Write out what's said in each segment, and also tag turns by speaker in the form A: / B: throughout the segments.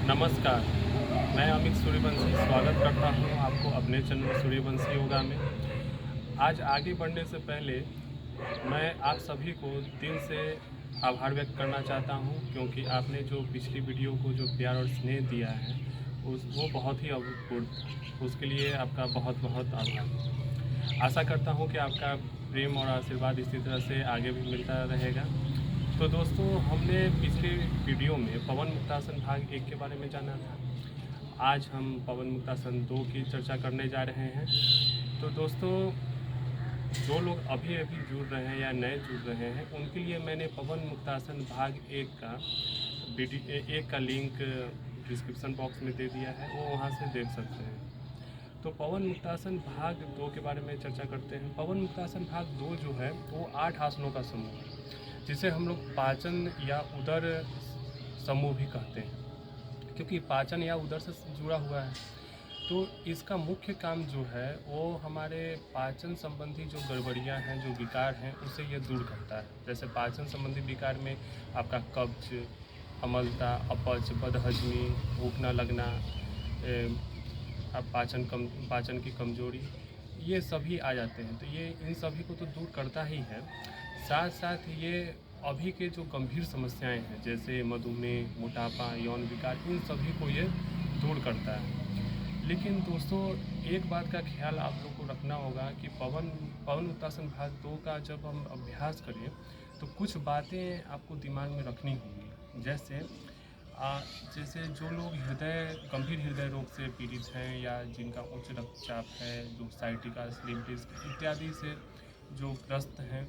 A: नमस्कार, मैं अमित सूर्यवंशी स्वागत करता हूं आपको अपने चैनल सूर्यवंशी योगा में। आज आगे बढ़ने से पहले मैं आप सभी को दिल से आभार व्यक्त करना चाहता हूं, क्योंकि आपने जो पिछली वीडियो को जो प्यार और स्नेह दिया है वो बहुत ही अभूतपूर्व था। उसके लिए आपका बहुत बहुत आभार। आशा करता हूं कि आपका प्रेम और आशीर्वाद इसी तरह से आगे भी मिलता रहेगा। तो दोस्तों, हमने पिछले वीडियो में पवन मुक्तासन भाग 1 के बारे में जाना था। आज हम पवन मुक्तासन 2 की चर्चा करने जा रहे हैं। तो दोस्तों, जो लोग अभी अभी जुड़ रहे हैं या नए जुड़ रहे हैं, उनके लिए मैंने पवन मुक्तासन भाग 1 का लिंक डिस्क्रिप्शन बॉक्स में दे दिया है, वो वहाँ से देख सकते हैं। तो पवन मुक्तासन भाग 2 के बारे में चर्चा करते हैं। पवन मुक्तासन भाग 2 जो है वो 8 आसनों का समूह है, जिसे हम लोग पाचन या उदर समूह भी कहते हैं, क्योंकि पाचन या उदर से जुड़ा हुआ है। तो इसका मुख्य काम जो है वो हमारे पाचन संबंधी जो गड़बड़ियां हैं, जो विकार हैं, उसे ये दूर करता है। जैसे पाचन संबंधी विकार में आपका कब्ज, अम्लता, अपच, बदहजमी, भूख न लगना, अब पाचन की कमजोरी, ये सभी आ जाते हैं। तो ये इन सभी को तो दूर करता ही है, साथ साथ ये अभी के जो गंभीर समस्याएं हैं, जैसे मधुमेह, मोटापा, यौन विकार, इन सभी को ये दूर करता है। लेकिन दोस्तों, एक बात का ख्याल आप लोग को रखना होगा कि पवन मुक्तासन भाग 2 का जब हम अभ्यास करें तो कुछ बातें आपको दिमाग में रखनी होंगी। जैसे जो लोग गंभीर हृदय रोग से पीड़ित हैं, या जिनका उच्च रक्तचाप है, जो साइटिका, स्लिप डिस्क इत्यादि से जो ग्रस्त हैं,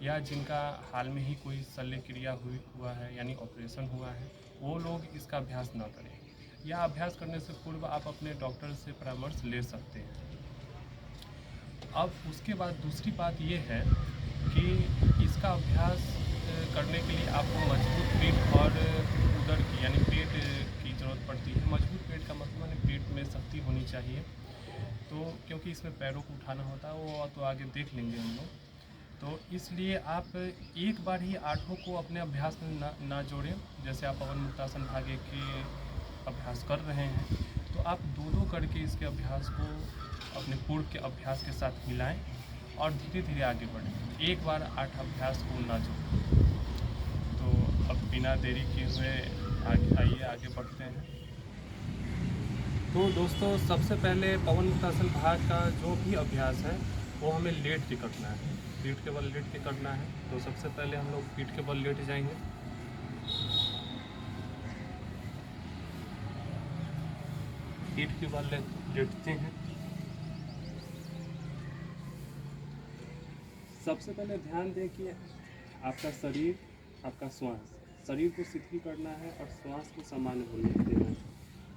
A: या जिनका हाल में ही कोई शल्य क्रिया हुआ है यानी ऑपरेशन हुआ है, वो लोग इसका अभ्यास ना करें, या अभ्यास करने से पूर्व आप अपने डॉक्टर से परामर्श ले सकते हैं। अब उसके बाद दूसरी बात ये है कि इसका अभ्यास करने के लिए आपको मजबूत पेट और उदर की यानी पेट की ज़रूरत पड़ती है। मजबूत पेट का मतलब है पेट में शक्ति होनी चाहिए। तो क्योंकि इसमें पैरों को उठाना होता है, वो तो आगे देख लेंगे हम लोग। तो इसलिए आप एक बार ही आठों को अपने अभ्यास में ना जोड़ें। जैसे आप पवन मुक्तासन भाग 1 के अभ्यास कर रहे हैं, तो आप दो करके इसके अभ्यास को अपने पूर्व के अभ्यास के साथ मिलाएं और धीरे धीरे आगे बढ़ें। एक बार 8 अभ्यास को ना जोड़ें। तो अब बिना देरी किए हुए आगे बढ़ते हैं। तो दोस्तों, सबसे पहले पवन मुक्तासन भाग का जो भी अभ्यास है वो हमें लेट के करना है, पीठ के बल लेट के करना है। तो सबसे पहले हम लोग पीठ के बल लेट जाएंगे। पीठ के बल लेटते हैं। सबसे पहले ध्यान दें कि आपका शरीर, आपका श्वास, शरीर को शिथिल करना है और श्वास को सामान्य होने देना है।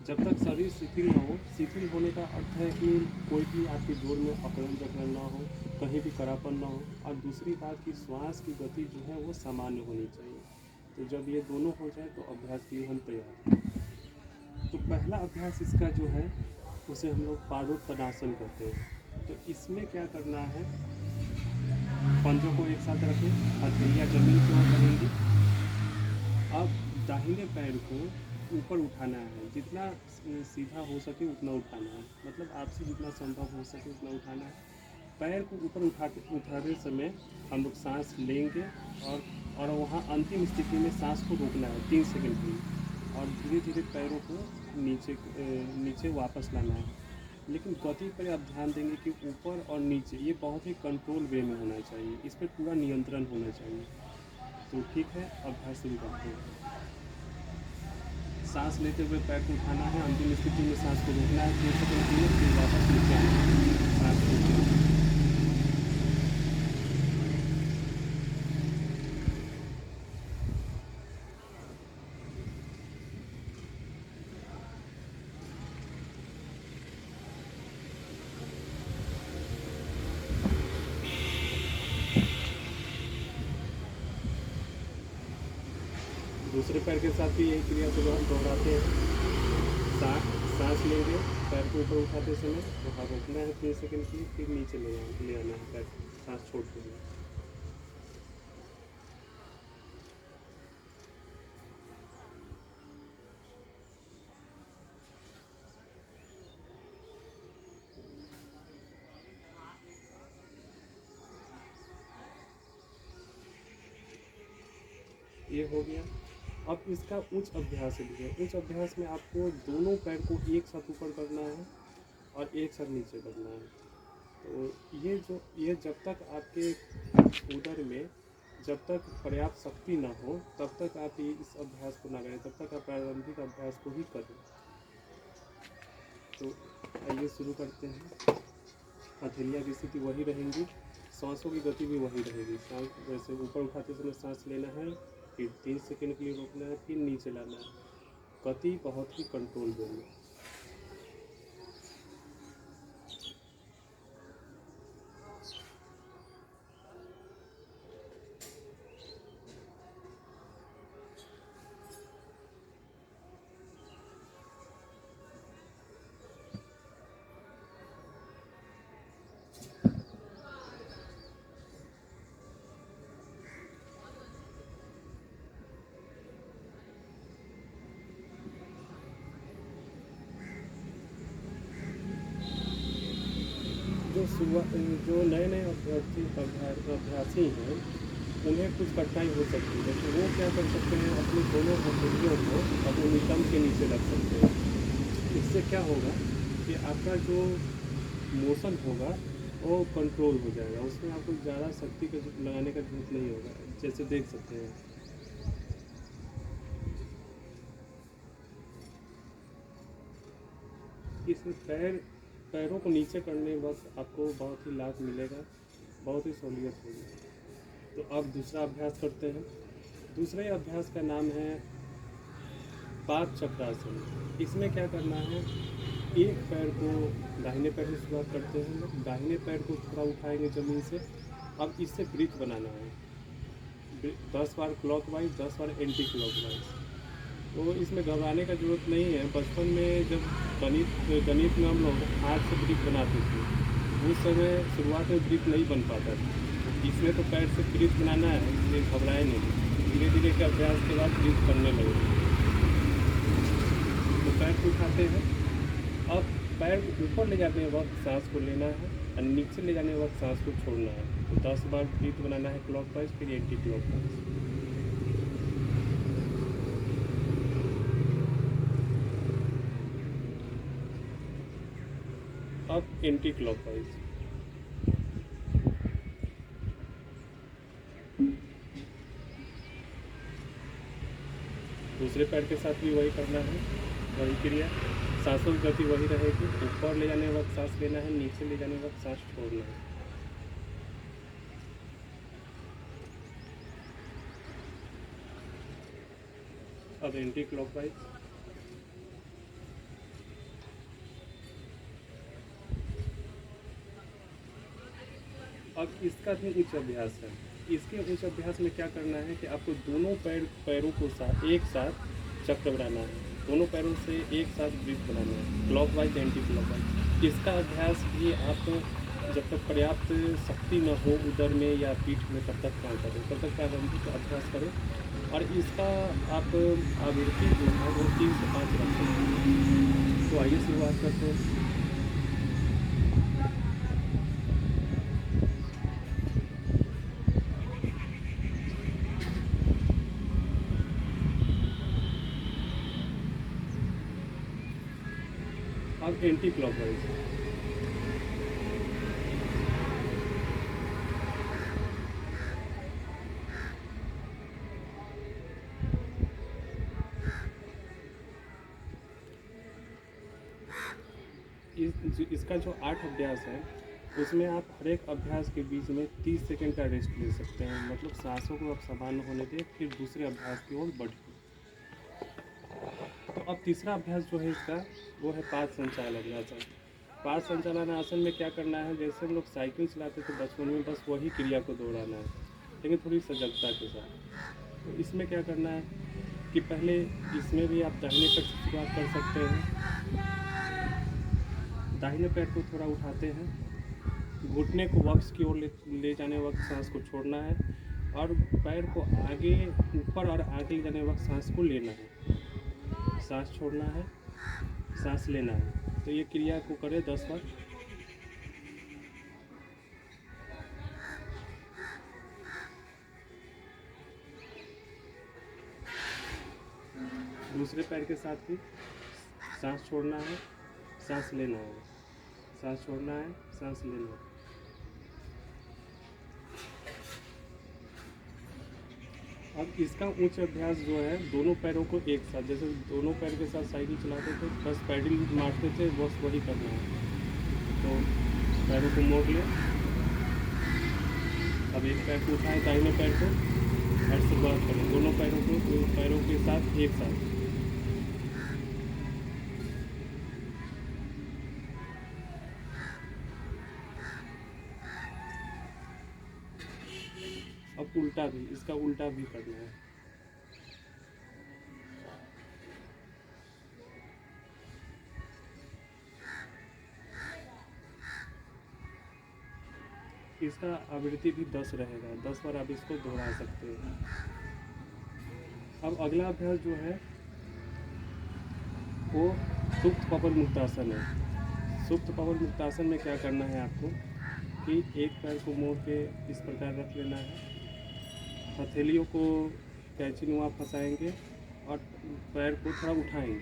A: जब तक शरीर शिथिल न हो, शिथिल होने का अर्थ है कि कोई भी आपके जोड़ में अकड़न जकड़न ना हो, कहीं भी कड़ापन ना हो, और दूसरी बात कि श्वास की गति जो है वो सामान्य होनी चाहिए। तो जब ये दोनों हो जाए तो अभ्यास के लिए हम तैयार हैं। तो पहला अभ्यास इसका जो है उसे हम लोग पादोत्तनासन कहते हैं। तो इसमें क्या करना है, पंजों को एक साथ रखें, हथेलियाँ जमीन की ओर करेंगे। अब दाहिने पैर को ऊपर उठाना है, जितना सीधा हो सके उतना उठाना है, मतलब आपसे जितना संभव हो सके उतना उठाना है। पैर को ऊपर उठाते समय हम लोग सांस लेंगे और वहाँ अंतिम स्थिति में सांस को रोकना है 3 सेकंड के लिए, और धीरे धीरे पैरों को नीचे वापस लाना है। लेकिन गति पर आप ध्यान देंगे कि ऊपर और नीचे ये बहुत ही कंट्रोल वे में होना चाहिए, इस पर पूरा नियंत्रण होना चाहिए। तो ठीक है, अभ्यास शुरू करते हैं। सांस लेते हुए पैर को उठाना है, अंतिम स्थिति में सांस को रोकना है 3 सेकंड के लिए, फिर वापस नीचे आना है, सांस रोकना है। दूसरे पैर के साथ भी यही क्रिया को हम दोहराते हैं। सांस लेंगे, पैर को ऊपर उठाते समय वहाँ रोकना है 3 सेकंड के लिए, फिर नीचे ले आना है पैर, सांस छोड़ देंगे। ये हो गया। अब इसका उच्च अभ्यास भी है। उच्च अभ्यास में आपको दोनों पैर को एक साथ ऊपर करना है और एक साथ नीचे करना है। तो ये जब तक आपके उदर में जब तक पर्याप्त शक्ति ना हो तब तक आप इस अभ्यास को ना करें, तब तक आप प्रारंभिक अभ्यास को ही करें। तो आइए शुरू करते हैं। हथेलियाँ की स्थिति वही रहेंगी, सांसों की गति भी वही रहेगी। सांस वैसे ऊपर उठाते समय सांस लेना है, फिर 3 सेकंड के लिए रोकना है, फिर नीचे लाना है। गति बहुत ही कंट्रोल में। जो नए नए अभ्यासी हैं उन्हें कुछ कठिनाई हो सकती है, तो वो क्या कर सकते हैं, अपनी दोनों हथेलियों को अपने नितंब के नीचे रख सकते हैं। इससे क्या होगा कि आपका जो मोशन होगा वो कंट्रोल हो जाएगा, उसमें आपको ज़्यादा शक्ति का लगाने का जरूरत नहीं होगा। जैसे देख सकते हैं इसमें पैरों को नीचे करने वक्त आपको बहुत ही लाभ मिलेगा, बहुत ही सहूलियत होगी। तो अब दूसरा अभ्यास करते हैं। दूसरे अभ्यास का नाम है पाद चक्रासन। इसमें क्या करना है, एक पैर को दाहिने पैर से शुरुआत करते हैं, दाहिने पैर को थोड़ा उठाएंगे ज़मीन से। अब इससे ब्रिज बनाना है, 10 बार क्लॉकवाइज, 10 बार एंटी क्लॉकवाइज। तो इसमें घबराने का ज़रूरत नहीं है। बचपन में जब गणित में हम लोग हाथ से ब्रिज बनाते थे, उस समय शुरुआत में ब्रिज नहीं बन पाता था। इसमें तो पैर से ब्रिज बनाना है, इसलिए घबराए नहीं। धीरे धीरे के अभ्यास के बाद ब्रिज बनने लगे। तो पैर को उठाते हैं। अब पैर ऊपर ले जाने वक्त सांस को लेना है और नीचे ले जाने वक्त सांस को छोड़ना है। तो 10 बार ब्रीथ बनाना है क्लॉकवाइज, फिर एंटी क्लॉकवाइज। अब एंटी क्लॉकवाइज। दूसरे पैर के साथ भी वही करना है, वही क्रिया। सांसों की गति वही रहेगी। ऊपर ले जाने वक्त सांस लेना है, नीचे ले जाने वक्त सांस छोड़ना है। अब एंटी क्लॉकवाइज। अब इसका भी उच्च अभ्यास है। इसके उच्च अभ्यास में क्या करना है कि आपको दोनों पैरों को एक साथ चक्र बनाना है। दोनों पैरों से एक साथ ब्रिज बनाना है, क्लॉकवाइज एंटी क्लॉकवाइज। इसका अभ्यास भी आप जब तक पर्याप्त शक्ति न हो उदर में या पीठ में तब तक काम करें, तब तक प्रारंभिक अभ्यास करें। और इसका आप आवृत्ति जो है वो 3 से 5 रखें। तो आइए शुरुआत करते हैं। अब एंटी क्लॉकवाइज। इसका जो 8 अभ्यास है उसमें आप हर एक अभ्यास के बीच में 30 सेकंड का रेस्ट ले सकते हैं। मतलब सांसों को आप सामान्य होने दें, फिर दूसरे अभ्यास की ओर बढ़िए। तो अब तीसरा अभ्यास जो है इसका वो है पाद संचालन आसन। पाद संचालन आसन में क्या करना है, जैसे हम लोग साइकिल चलाते थे बचपन में, बस वही क्रिया को दोहराना है, लेकिन थोड़ी सजगता के साथ। तो इसमें क्या करना है कि पहले इसमें भी आप दाहिने पैर से शुरुआत कर सकते हैं। दाहिने पैर को थोड़ा उठाते हैं, घुटने को वक्ष की ओर ले जाने वक्त सांस को छोड़ना है और पैर को आगे ऊपर और आगे ले जाने वक्त सांस को लेना है, सांस छोड़ना है, सांस लेना है। तो ये क्रिया को करें 10 बार। दूसरे पैर के साथ भी सांस छोड़ना है, सांस लेना है, सांस छोड़ना है, सांस लेना है। अब इसका उच्च अभ्यास जो है दोनों पैरों को एक साथ, जैसे दोनों पैर के साथ साइकिल चलाते थे, बस पैडल मारते थे, बस वही करना है। तो पैरों को मोड़ लिया। अब एक पैर को उठाएं, दाहिने पैर को, और शुरुआत करें दोनों पैरों के साथ एक साथ। अब उल्टा भी, इसका उल्टा भी करना है। इसका आवृत्ति भी 10 रहेगा, 10 बार आप इसको दोहरा सकते हैं। अब अगला अभ्यास जो है वो सुप्त पवन मुक्तासन है। सुप्त पवन मुक्तासन में क्या करना है आपको कि एक पैर को मोड़ के इस प्रकार रख लेना है, हथेलियों को कैंची नुमा फंसाएंगे और पैर को थोड़ा उठाएंगे।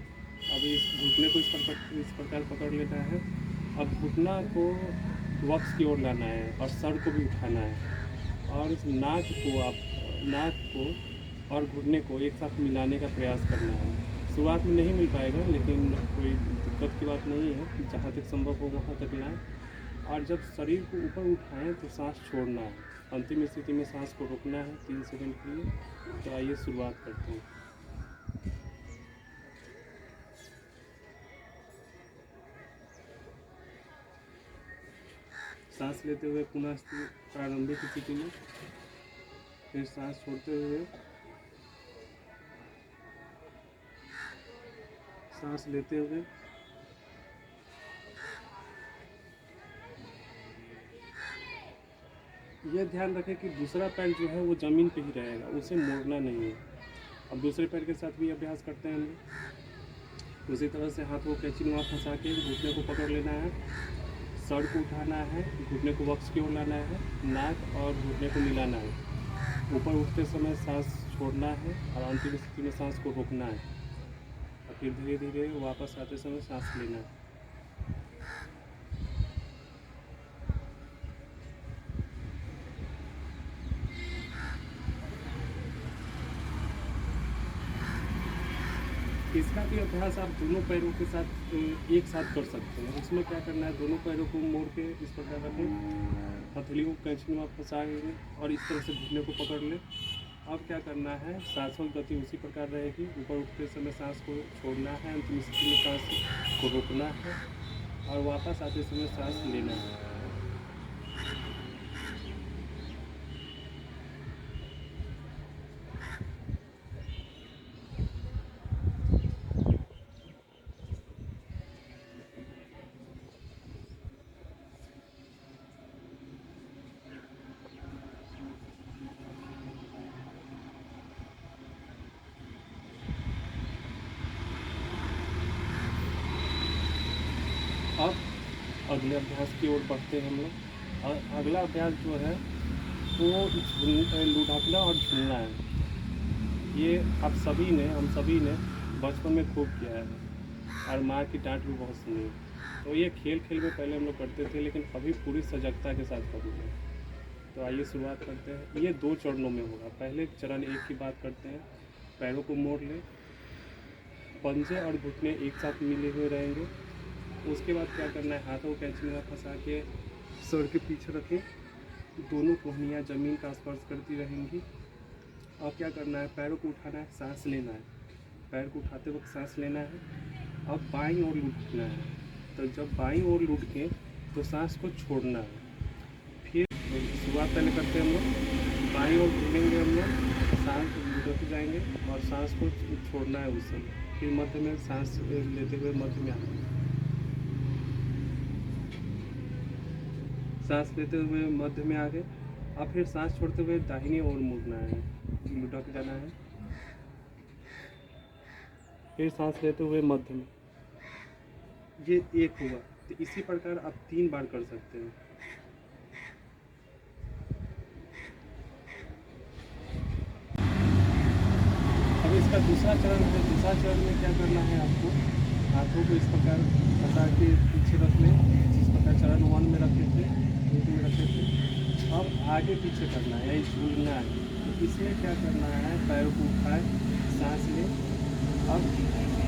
A: अब इस घुटने को इस प्रकार पकड़ लेना है। अब घुटना को वक्स की ओर लाना है और सर को भी उठाना है, और इस नाक को और घुटने को एक साथ मिलाने का प्रयास करना है। शुरुआत में नहीं मिल पाएगा, लेकिन कोई दिक्कत की बात नहीं है, जहाँ तक संभव हो वहाँ तक लाएँ। और जब शरीर को ऊपर उठाएं तो सांस छोड़ना है। अंतिम स्थिति में सांस को रोकना है 3 सेकंड के लिए। तो आइए शुरुआत करते हैं। सांस लेते हुए पुनः प्रारंभिक स्थिति में, फिर सांस छोड़ते हुए, सांस लेते हुए, यह ध्यान रखें कि दूसरा पैर जो है वो ज़मीन पे ही रहेगा, उसे मोड़ना नहीं है। अब दूसरे पैर के साथ भी अभ्यास करते हैं हम लोग। उसी तरह से हाथ को कैंची नुमा फंसा के घुटने को पकड़ लेना है, सर को उठाना है, घुटने को वक्स की ओर लाना है, नाक और घुटने को मिलाना है। ऊपर उठते समय सांस छोड़ना है और अंतिम स्थिति में सांस को रोकना है, और फिर धीरे धीरे वापस आते समय सांस लेना है। इसका भी अभ्यास आप दोनों पैरों के साथ एक साथ कर सकते हैं। उसमें क्या करना है, दोनों पैरों को मोड़ के इस प्रकार रखें, हथेलियों को कैंची में फंसाएंगे और इस तरह से घुटने को पकड़ लें। अब क्या करना है, सांसों की गति उसी प्रकार रहेगी। ऊपर उठते समय सांस को छोड़ना है, अंतिम स्थिति में सांस को रोकना है और वापस आते समय सांस लेना है। अब अगले अभ्यास की ओर बढ़ते हैं हम लोग। और अगला अभ्यास जो है वो लुढ़कना और झूलना है। ये हम सभी ने बचपन में खूब किया है और माँ की डांट भी बहुत सुनी। तो ये खेल में पहले हम लोग करते थे, लेकिन अभी पूरी सजगता के साथ करूँगा। तो आइए शुरुआत करते हैं। ये 2 चरणों में होगा। पहले चरण 1 की बात करते हैं। पैरों को मोड़ लें, पंजे और घुटने एक साथ मिले हुए रहेंगे। उसके बाद क्या करना है, हाथों को कैंची में फंसा के सर के पीछे रखें, दोनों कोहनियाँ ज़मीन का स्पर्श करती रहेंगी। अब क्या करना है, पैरों को उठाना है, सांस लेना है। पैर को उठाते वक्त सांस लेना है। अब बाईं ओर लुढ़कना है। तो जब बाईं ओर लुढ़कें तो सांस को छोड़ना है। फिर शुरुआत पहले करते हैं हम लोग, बाईं ओर घूमेंगे हम लोग, सांस लुढ़क जाएंगे और सांस को छोड़ना है उस समय। फिर मध्य में सांस लेते हुए मध्य में आना है, सांस लेते हुए मध्य में आ गए। अब फिर सांस छोड़ते हुए दाहिनी ओर मुड़ना है, लुढ़क जाना है। फिर सांस लेते हुए मध्य में, ये 1 हुआ। तो इसी प्रकार आप 3 बार कर सकते हैं। अब इसके इसका दूसरा चरण है। दूसरा चरण में क्या करना है आपको, हाथों को इस प्रकार फंसा के पीछे रख लें, जिस प्रकार चरण 1 में रखे थे, 1 में रखे थे। अब आगे पीछे करना है, यही झूलना है। तो इसमें क्या करना है, पैर को उठाए, सांस लें। अब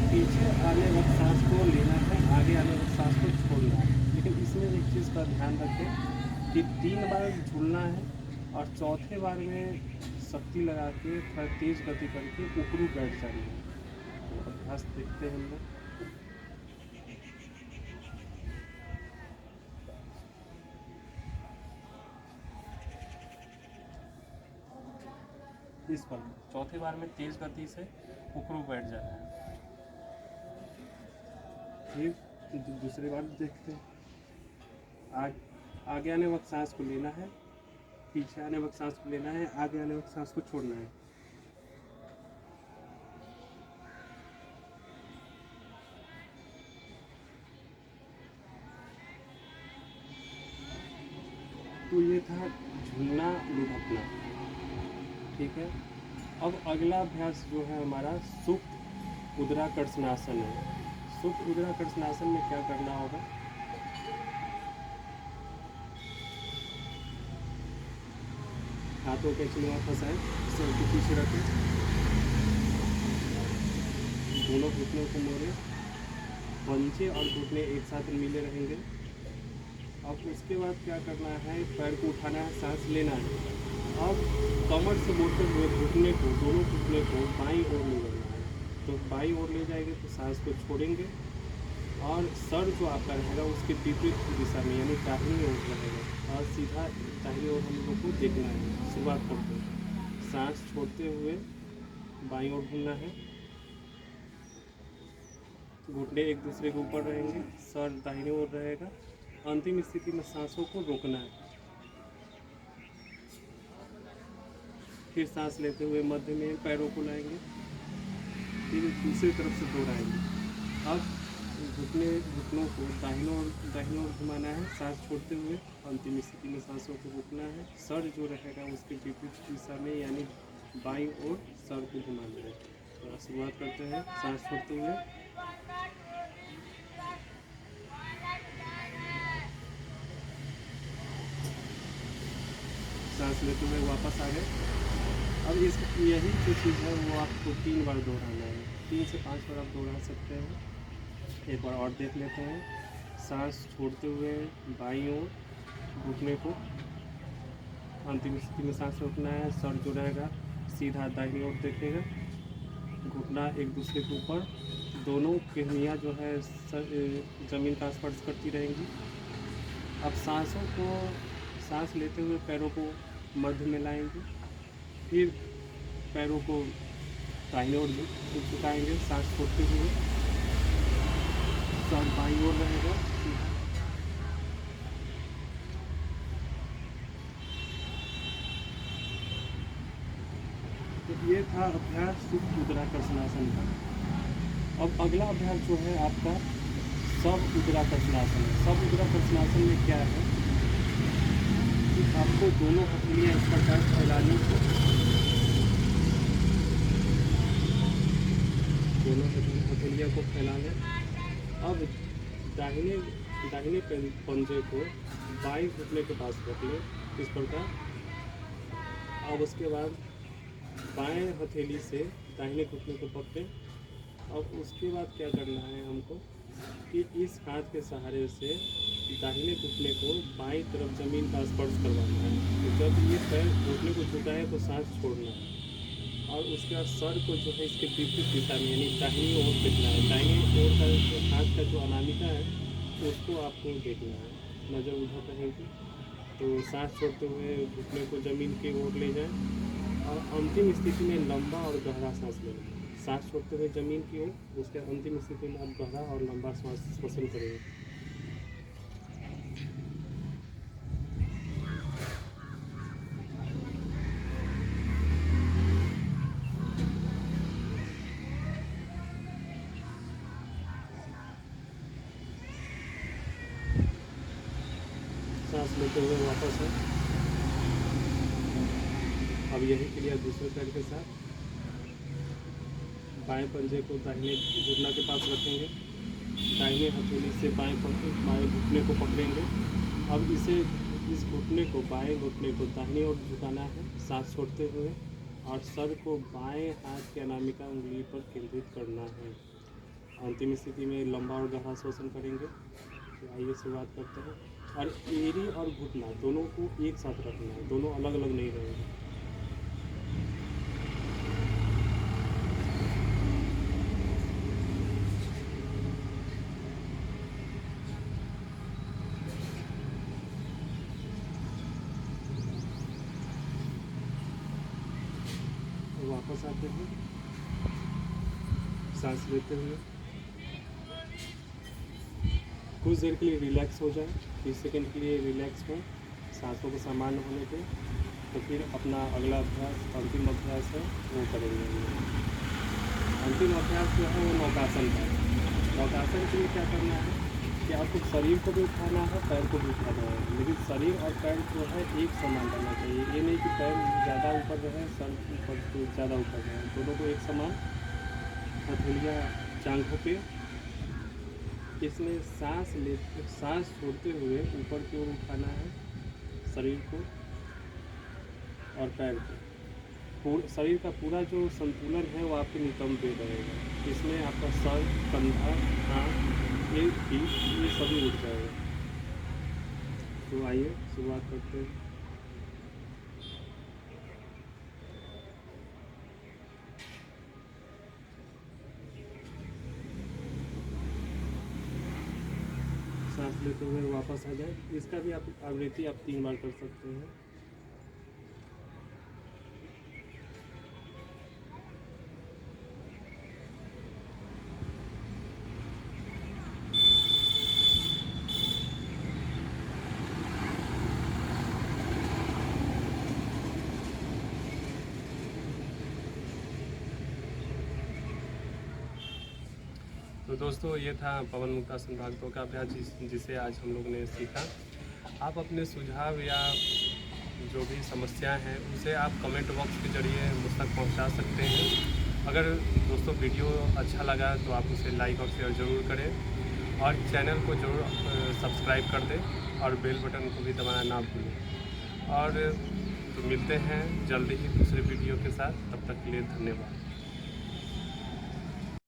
A: पीछे आने वक्त सांस को लेना है, आगे आने वक्त सांस को छोड़ना है। लेकिन इसमें एक चीज़ का ध्यान रखें कि 3 बार झूलना है और चौथे बार में शक्ति लगा के थोड़ा तेज गति करके ऊपरी बैठ जाना है। तो अभ्यास देखते हैं हम लोग। इस पर चौथे बार में तेज गति से ऊपरी बैठ जाना है। फिर दूसरी बार देखते हैं। आगे आने वक्त सांस को लेना है, पीछे आने वक्त सांस को लेना है, आगे आने वक्त सांस को छोड़ना है। तो ये था झूलना लुढ़कना, ठीक है। अब अगला अभ्यास जो है हमारा सुप्त उदराकर्षणासन है। सुप्त उदराकर्षणासन में क्या करना होगा, हाथों के चिन्ह फंसाएं, सिर के पीछे रखें, दोनों घुटनों को मोड़ें, पंजे और घुटने एक साथ मिले रहेंगे। अब उसके बाद क्या करना है, पैर को उठाना है, सांस लेना है। अब कमर से मोड़ते हुए घुटने को, दोनों घुटने को बाईं ओर ले जाना है। तो बाईं ओर ले जाएंगे तो सांस को छोड़ेंगे और सर जो आपका रहेगा उसके विपरीत दिशा में, यानी दाहिनी ओर रहेगा और सीधा दाहिनी ओर हम लोग को देखना है। शुरुआत करते हैं, सांस छोड़ते हुए बाईं ओर घूमना है, घुटने एक दूसरे के ऊपर रहेंगे, सर दाहिनी ओर रहेगा। अंतिम स्थिति में सांसों को रोकना है। फिर सांस लेते हुए मध्य में पैरों को लाएंगे, फिर दूसरी तरफ से दोहराएंगे। अब घुटनों को दाहिनी ओर घुमाना है, सांस छोड़ते हुए अंतिम स्थिति में सांसों को रोकना है। सर जो रहेगा उसके विपरीत दिशा में, यानी बाईं ओर सर को घुमाना है। तो शुरुआत करते हैं, सांस छोड़ते हुए, सांस लेते हुए वापस आ गए। अब यही जो चीज़ है वो आपको 3 बार दोहराना है। 3 से 5 बार आप दोहरा सकते हैं। एक बार और देख लेते हैं। सांस छोड़ते हुए बाईं ओर घुटने को, अंतिम स्थिति में सांस रोकना है। सर जो रहेगा सीधा दाहिनी ओर देखेगा, घुटना एक दूसरे के ऊपर, दोनों पेहनियाँ जो है ज़मीन का स्पर्श करती रहेंगी। अब सांस लेते हुए पैरों को मध्य में लाएंगे, फिर पैरों को दाहिनी ओर झुकाएंगे। सांस छोड़ते हुए सर बाईं ओर रहेगा। तो ये था अभ्यास सुप्त उदराकर्षणासन का। अब अगला अभ्यास जो है आपका सब उदराकर्षणासन है। सब उदराकर्षणासन में क्या है कि आपको दोनों हथेलियाँ इस प्रकार फैलानी है, दोनों हथेलियाँ को फैला लें। अब दाहिने पंजे को बाईं घुटने के पास रख लें इस प्रकार। अब उसके बाद बाएं हथेली से दाहिने घुटने को पकड़ें। अब उसके बाद क्या करना है हमको कि इस हाथ के सहारे से दाहिने घुटने को बाईं तरफ ज़मीन का स्पर्श करवाना है। तो जब ये पैर घुटने को झुकाए तो सांस छोड़ना है और उसके बाद सर को जो है इसके विपरीत दिशा में, यानी दाहिनी ओर देखना है। दाहिनी ओर का जो हाथ का जो अनामिका है उसको आपको देखना है, नज़र उधर रहेगी। तो सांस छोड़ते हुए घुटने को ज़मीन की ओर ले जाएं और अंतिम स्थिति में लंबा और गहरा सांस लेना है। सांस छोड़ते हुए ज़मीन की ओर, उसके अंतिम स्थिति में आप गहरा और लंबा सांस श्वसन करेंगे। सांस लेते हुए वापस है। अब यही क्रिया दूसरे पैर के साथ। बाएं पंजे को दाहिने घुटना के पास रखेंगे, दाहिने हथेली से बाएं घुटने को पकड़ेंगे। अब इस घुटने को, बाएं घुटने को दाहिनी ओर झुकाना है सांस छोड़ते हुए, और सर को बाएं हाथ के अनामिका उंगली पर केंद्रित करना है। अंतिम स्थिति में लंबा और गहरा श्वसन करेंगे। तो आइए शुरुआत करते हैं। और एड़ी और घुटना दोनों को एक साथ रखना है, दोनों अलग अलग नहीं रहेंगे। वापस आते हैं, सांस लेते हुए कुछ देर के लिए रिलैक्स हो जाए, 30 सेकंड के लिए रिलैक्स हो, सांसों को सामान्य होने पे, तो फिर अपना अगला अभ्यास, अंतिम अभ्यास है वो करेंगे। अंतिम अभ्यास जो है वो नौकासन का है। नौकासन के लिए क्या करना है कि आपको शरीर को भी उठाना है, पैर को भी उठाना है, लेकिन शरीर और पैर जो है एक समान रहना चाहिए। ये नहीं कि पैर ज़्यादा ऊपर रहे, सर ऊपर तो ज़्यादा ऊपर रहे, दोनों को एक समान। हथेलियाँ जांघों पे, इसमें सांस छोड़ते हुए ऊपर की ओर उठाना है शरीर को और पैर को। शरीर का पूरा जो संतुलन है वो आपके नितंब पे रहेगा। इसमें आपका सर, कंधा, हाथ, एक पीठ, ये सभी उठ जाएगा। तो आइए शुरुआत करते हैं। सांस लेते हुए वापस आ जाए। इसका भी आप आवृत्ति 3 बार कर सकते हैं। तो दोस्तों, ये था पवन मुक्तासन भाग 2 का अभ्यास जिसे आज हम लोग ने सीखा। आप अपने सुझाव या जो भी समस्या हैं उसे आप कमेंट बॉक्स के जरिए मुझ तक पहुंचा सकते हैं। अगर दोस्तों वीडियो अच्छा लगा तो आप उसे लाइक और शेयर ज़रूर करें, और चैनल को ज़रूर सब्सक्राइब कर दें, और बेल बटन को भी दबाना ना भूलें। और तो मिलते हैं जल्दी ही दूसरे वीडियो के साथ। तब तक के लिए धन्यवाद।